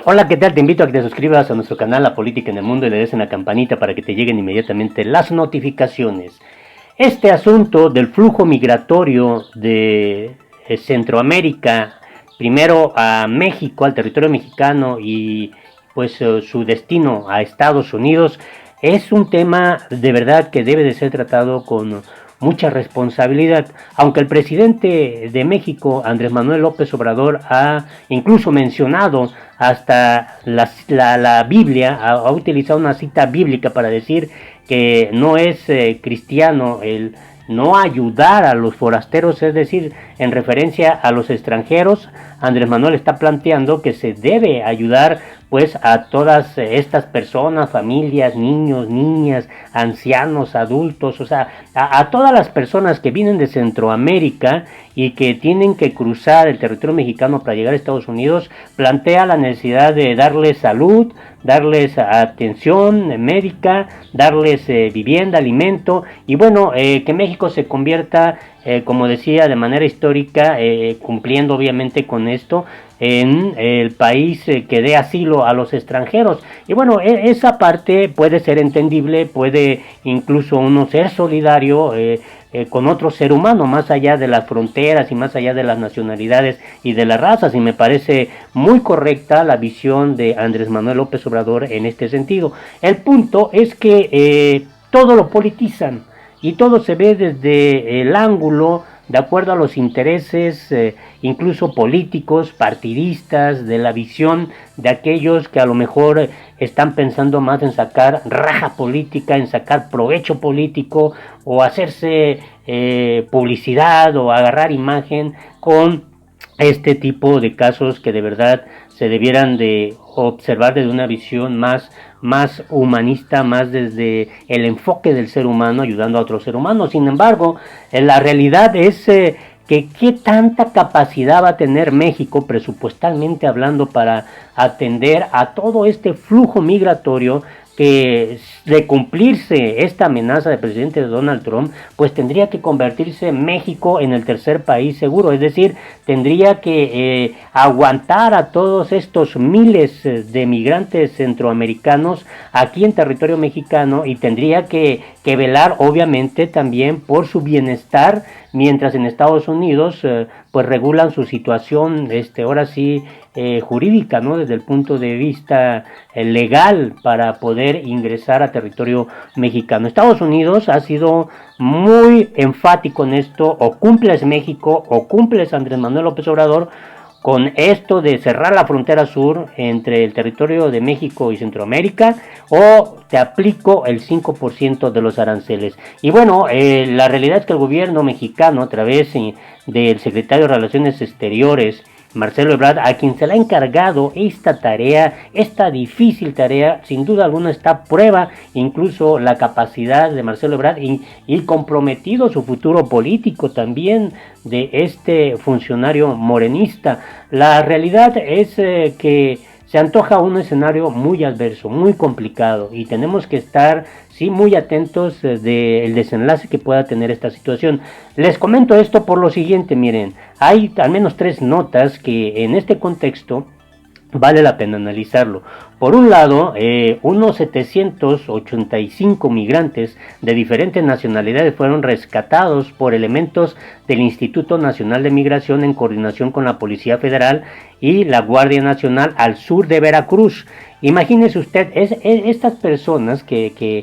Hola, ¿qué tal? Te invito a que te suscribas a nuestro canal La Política en el Mundo y le des en la campanita para que te lleguen inmediatamente las notificaciones. Este asunto del flujo migratorio de Centroamérica, primero a México, al territorio mexicano y pues su destino a Estados Unidos, es un tema de verdad que debe de ser tratado con mucha responsabilidad, aunque el presidente de México, Andrés Manuel López Obrador, ha incluso mencionado hasta la Biblia, ha utilizado una cita bíblica para decir que no es cristiano el no ayudar a los forasteros, es decir, en referencia a los extranjeros. Andrés Manuel está planteando que se debe ayudar pues a todas estas personas, familias, niños, niñas, ancianos, adultos, o sea, a todas las personas que vienen de Centroamérica y que tienen que cruzar el territorio mexicano para llegar a Estados Unidos. Plantea la necesidad de darles salud, darles atención médica, darles vivienda, alimento y bueno, que México se convierta, como decía, de manera histórica, cumpliendo obviamente con esto, en el país que dé asilo a los extranjeros. Y bueno, esa parte puede ser entendible, puede incluso uno ser solidario con otro ser humano, más allá de las fronteras y más allá de las nacionalidades y de las razas, y me parece muy correcta la visión de Andrés Manuel López Obrador en este sentido. El punto es que todo lo politizan y todo se ve desde el ángulo de acuerdo a los intereses incluso políticos, partidistas, de la visión de aquellos que a lo mejor están pensando más en sacar raja política, en sacar provecho político o hacerse publicidad o agarrar imagen con este tipo de casos que de verdad se debieran de observar desde una visión más humanista, más desde el enfoque del ser humano, ayudando a otro ser humano. Sin embargo, la realidad es que qué tanta capacidad va a tener México presupuestalmente hablando para atender a todo este flujo migratorio, que de cumplirse esta amenaza del presidente Donald Trump, pues tendría que convertirse México en el tercer país seguro, es decir, tendría que aguantar a todos estos miles de migrantes centroamericanos aquí en territorio mexicano y tendría que velar obviamente también por su bienestar, mientras en Estados Unidos pues regulan su situación, ahora sí, jurídica, ¿no? Desde el punto de vista legal para poder ingresar a territorio mexicano. Estados Unidos ha sido muy enfático en esto: o cumples México o cumples Andrés Manuel López Obrador con esto de cerrar la frontera sur entre el territorio de México y Centroamérica, o te aplico el 5% de los aranceles. Y bueno, la realidad es que el gobierno mexicano, a través del secretario de Relaciones Exteriores, Marcelo Ebrard, a quien se le ha encargado esta tarea, esta difícil tarea, sin duda alguna está a prueba incluso la capacidad de Marcelo Ebrard y comprometido su futuro político también de este funcionario morenista. La realidad es que se antoja un escenario muy adverso, muy complicado, y tenemos que estar sí muy atentos del desenlace que pueda tener esta situación. Les comento esto por lo siguiente: miren, hay al menos 3 notas que en este contexto vale la pena analizarlo. Por un lado, unos 785 migrantes de diferentes nacionalidades fueron rescatados por elementos del Instituto Nacional de Migración en coordinación con la Policía Federal y la Guardia Nacional al sur de Veracruz. Imagínese usted, estas personas que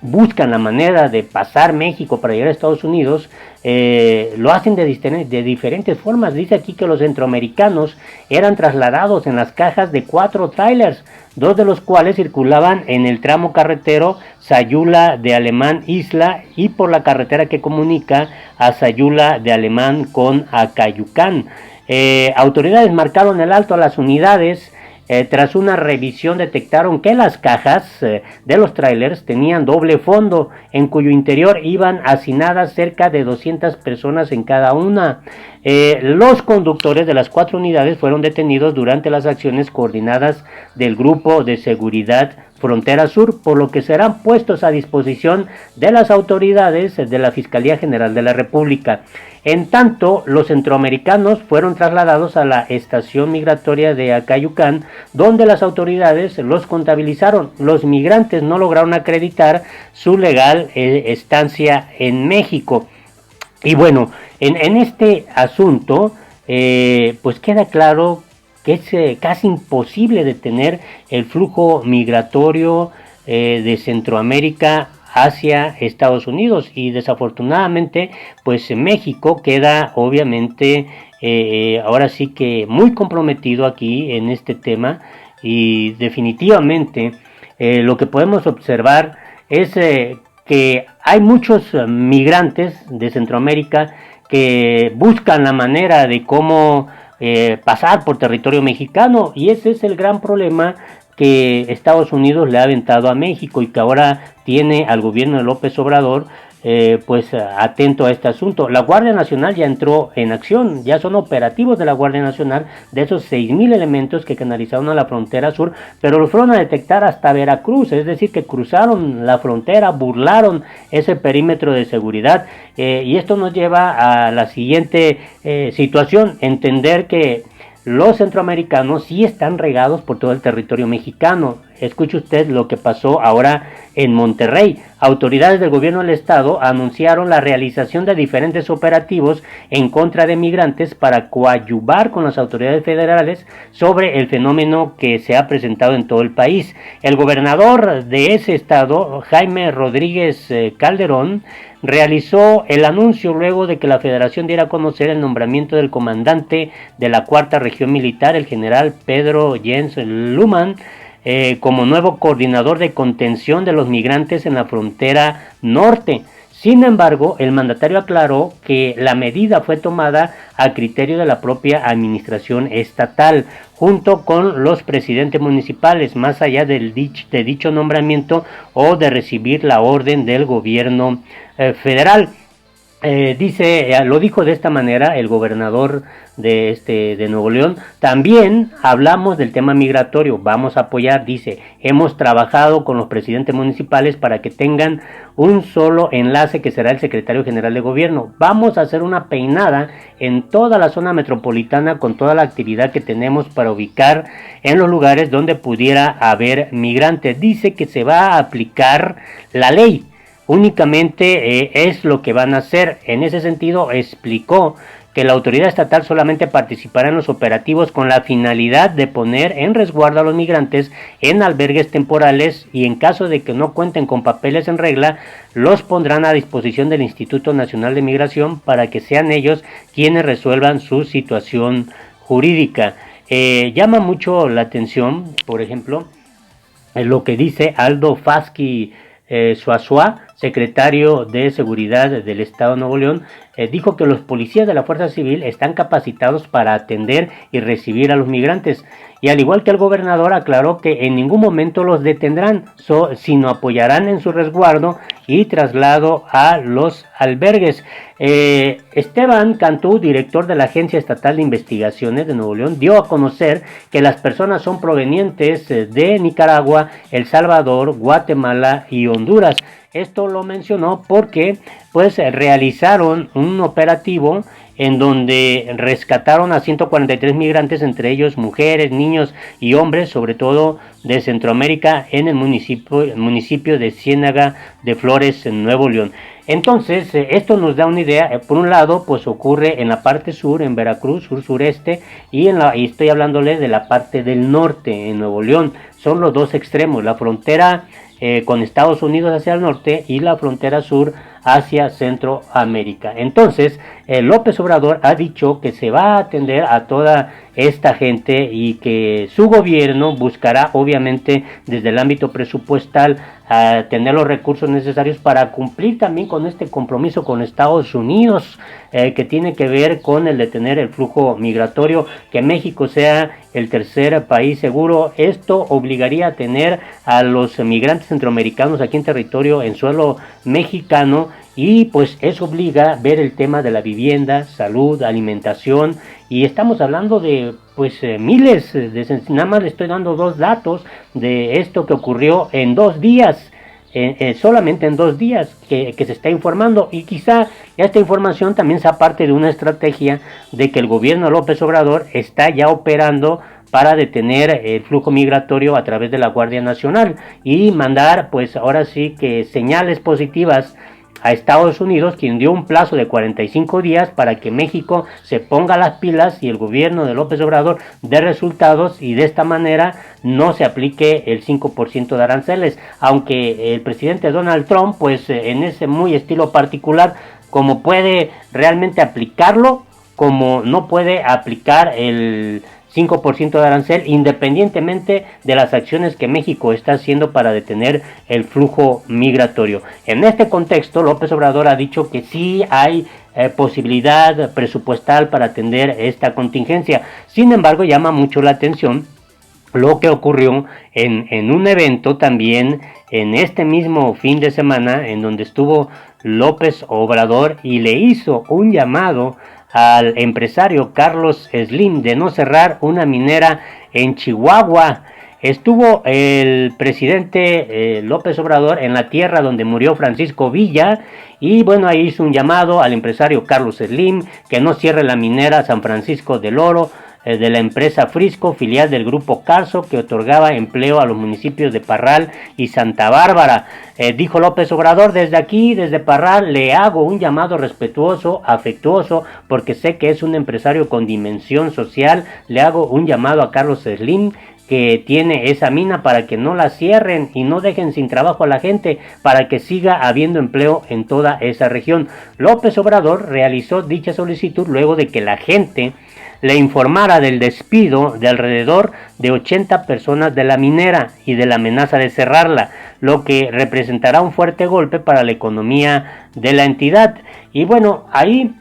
buscan la manera de pasar México para llegar a Estados Unidos, lo hacen de diferentes formas. Dice aquí que los centroamericanos eran trasladados en las cajas de 4 trailers, 2 de los cuales circulaban en el tramo carretero Sayula de Alemán Isla y por la carretera que comunica a Sayula de Alemán con Acayucán. Autoridades marcaron el alto a las unidades. Tras una revisión detectaron que las cajas de los trailers tenían doble fondo, en cuyo interior iban hacinadas cerca de 200 personas en cada una. Los conductores de las 4 unidades fueron detenidos durante las acciones coordinadas del Grupo de Seguridad frontera sur, por lo que serán puestos a disposición de las autoridades de la Fiscalía General de la República. En tanto, los centroamericanos fueron trasladados a la estación migratoria de Acayucán, donde las autoridades los contabilizaron. Los migrantes no lograron acreditar su legal estancia en México. Y bueno, en este asunto, pues queda claro que es casi imposible detener el flujo migratorio de Centroamérica hacia Estados Unidos, y desafortunadamente pues México queda obviamente ahora sí que muy comprometido aquí en este tema, y definitivamente lo que podemos observar es que hay muchos migrantes de Centroamérica que buscan la manera de cómo pasar por territorio mexicano, y ese es el gran problema que Estados Unidos le ha aventado a México, y que ahora tiene al gobierno de López Obrador pues atento a este asunto. La Guardia Nacional ya entró en acción, ya son operativos de la Guardia Nacional, de esos 6,000 elementos que canalizaron a la frontera sur, pero los fueron a detectar hasta Veracruz, es decir, que cruzaron la frontera, burlaron ese perímetro de seguridad, y esto nos lleva a la siguiente situación: entender que los centroamericanos sí están regados por todo el territorio mexicano. Escuche usted lo que pasó ahora en Monterrey. Autoridades del gobierno del estado anunciaron la realización de diferentes operativos en contra de migrantes para coadyuvar con las autoridades federales sobre el fenómeno que se ha presentado en todo el país. El gobernador de ese estado, Jaime Rodríguez Calderón, realizó el anuncio luego de que la federación diera a conocer el nombramiento del comandante de la cuarta región militar, el general Pedro Jens Luman, como nuevo coordinador de contención de los migrantes en la frontera norte. Sin embargo, el mandatario aclaró que la medida fue tomada a criterio de la propia administración estatal, junto con los presidentes municipales, más allá de dicho nombramiento o de recibir la orden del gobierno federal. Lo dijo de esta manera el gobernador de Nuevo León. También hablamos del tema migratorio, vamos a apoyar, dice, hemos trabajado con los presidentes municipales para que tengan un solo enlace, que será el secretario general de gobierno. Vamos a hacer una peinada en toda la zona metropolitana con toda la actividad que tenemos para ubicar en los lugares donde pudiera haber migrantes. Dice que se va a aplicar la ley. Únicamente es lo que van a hacer. En ese sentido, explicó que la autoridad estatal solamente participará en los operativos con la finalidad de poner en resguardo a los migrantes en albergues temporales, y en caso de que no cuenten con papeles en regla, los pondrán a disposición del Instituto Nacional de Migración para que sean ellos quienes resuelvan su situación jurídica. Llama mucho la atención, por ejemplo, lo que dice Aldo Fasky Suazua, secretario de Seguridad del Estado de Nuevo León. Dijo que los policías de la Fuerza Civil están capacitados para atender y recibir a los migrantes, y al igual que el gobernador aclaró que en ningún momento los detendrán, sino apoyarán en su resguardo y traslado a los albergues. Esteban Cantú, director de la Agencia Estatal de Investigaciones de Nuevo León, dio a conocer que las personas son provenientes de Nicaragua, El Salvador, Guatemala y Honduras. Esto lo mencionó porque pues realizaron un operativo en donde rescataron a 143 migrantes, entre ellos mujeres, niños y hombres, sobre todo de Centroamérica, en el municipio de Ciénaga de Flores, en Nuevo León. Entonces, esto nos da una idea. Por un lado, pues ocurre en la parte sur, en Veracruz, sur-sureste, y estoy hablándole de la parte del norte, en Nuevo León. Son los dos extremos, la frontera con Estados Unidos hacia el norte y la frontera sur hacia Centroamérica. Entonces, López Obrador ha dicho que se va a atender a toda esta gente y que su gobierno buscará, obviamente, desde el ámbito presupuestal, a tener los recursos necesarios para cumplir también con este compromiso con Estados Unidos, que tiene que ver con el detener el flujo migratorio, que México sea el tercer país seguro. Esto obligaría a tener a los migrantes centroamericanos aquí en territorio, en suelo mexicano, y pues eso obliga a ver el tema de la vivienda, salud, alimentación, y estamos hablando de pues miles, nada más le estoy dando 2 datos de esto que ocurrió en 2 días. Solamente en 2 días que se está informando, y quizá esta información también sea parte de una estrategia de que el gobierno López Obrador está ya operando para detener el flujo migratorio a través de la Guardia Nacional y mandar pues ahora sí que señales positivas a Estados Unidos, quien dio un plazo de 45 días para que México se ponga las pilas y el gobierno de López Obrador dé resultados, y de esta manera no se aplique el 5% de aranceles, aunque el presidente Donald Trump pues en ese muy estilo particular, como puede realmente aplicarlo, como no puede aplicar el 5% de arancel, independientemente de las acciones que México está haciendo para detener el flujo migratorio. En este contexto, López Obrador ha dicho que sí hay posibilidad presupuestal para atender esta contingencia. Sin embargo, llama mucho la atención lo que ocurrió en un evento también en este mismo fin de semana, en donde estuvo López Obrador y le hizo un llamado al empresario Carlos Slim de no cerrar una minera en Chihuahua. Estuvo el presidente López Obrador en la tierra donde murió Francisco Villa, y bueno, ahí hizo un llamado al empresario Carlos Slim que no cierre la minera San Francisco del Oro de la empresa Frisco, filial del grupo Carso, que otorgaba empleo a los municipios de Parral y Santa Bárbara. Dijo López Obrador: desde aquí, desde Parral, le hago un llamado respetuoso, afectuoso, porque sé que es un empresario con dimensión social. Le hago un llamado a Carlos Slim, que tiene esa mina, para que no la cierren y no dejen sin trabajo a la gente, para que siga habiendo empleo en toda esa región. López Obrador realizó dicha solicitud luego de que la gente le informara del despido de alrededor de 80 personas de la minera y de la amenaza de cerrarla, lo que representará un fuerte golpe para la economía de la entidad. Y bueno, ahí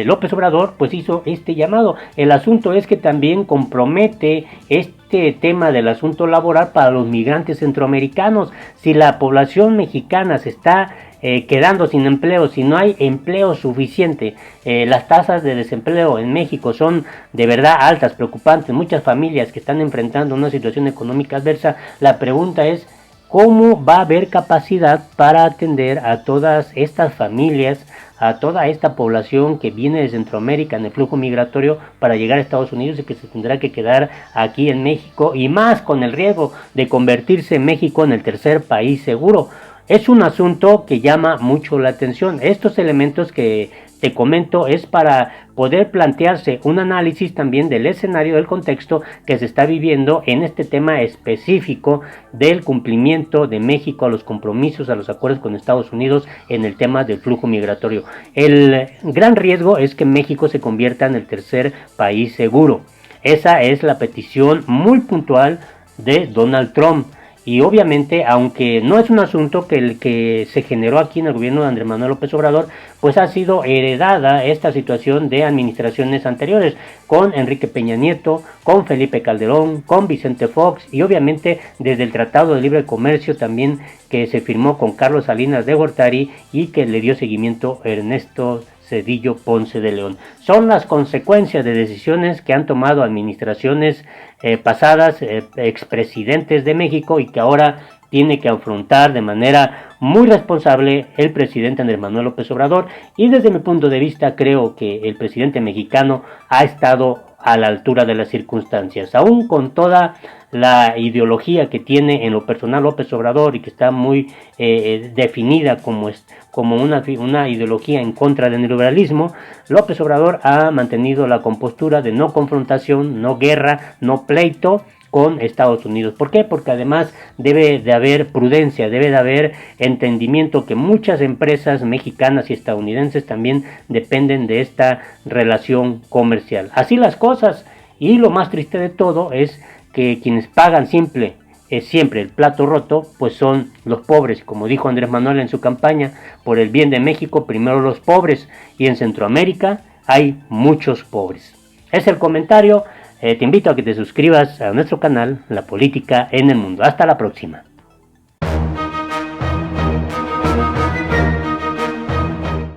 López Obrador pues hizo este llamado. El asunto es que también compromete este tema del asunto laboral para los migrantes centroamericanos. Si la población mexicana se está quedando sin empleo, si no hay empleo suficiente, las tasas de desempleo en México son de verdad altas, preocupantes, muchas familias que están enfrentando una situación económica adversa. La pregunta es: ¿cómo va a haber capacidad para atender a todas estas familias, a toda esta población que viene de Centroamérica en el flujo migratorio para llegar a Estados Unidos y que se tendrá que quedar aquí en México, y más con el riesgo de convertirse en México en el tercer país seguro? Es un asunto que llama mucho la atención. Estos elementos que te comento es para poder plantearse un análisis también del escenario, del contexto que se está viviendo en este tema específico del cumplimiento de México a los compromisos, a los acuerdos con Estados Unidos en el tema del flujo migratorio. El gran riesgo es que México se convierta en el tercer país seguro. Esa es la petición muy puntual de Donald Trump. Y obviamente, aunque no es un asunto que se generó aquí en el gobierno de Andrés Manuel López Obrador, pues ha sido heredada esta situación de administraciones anteriores, con Enrique Peña Nieto, con Felipe Calderón, con Vicente Fox, y obviamente desde el Tratado de Libre Comercio también, que se firmó con Carlos Salinas de Gortari y que le dio seguimiento Ernesto Zedillo Ponce de León. Son las consecuencias de decisiones que han tomado administraciones pasadas, expresidentes de México, y que ahora tiene que afrontar de manera muy responsable el presidente Andrés Manuel López Obrador. Y desde mi punto de vista creo que el presidente mexicano ha estado a la altura de las circunstancias, aún con toda la ideología que tiene en lo personal López Obrador, y que está muy definida como una ideología en contra del neoliberalismo. López Obrador ha mantenido la compostura de no confrontación, no guerra, no pleito con Estados Unidos. ¿Por qué? Porque además debe de haber prudencia, debe de haber entendimiento que muchas empresas mexicanas y estadounidenses también dependen de esta relación comercial. Así las cosas, y lo más triste de todo es que quienes pagan siempre el plato roto, pues son los pobres. Como dijo Andrés Manuel en su campaña: por el bien de México, primero los pobres, y en Centroamérica hay muchos pobres. Es el comentario. Te invito a que te suscribas a nuestro canal La Política en el Mundo. Hasta la próxima.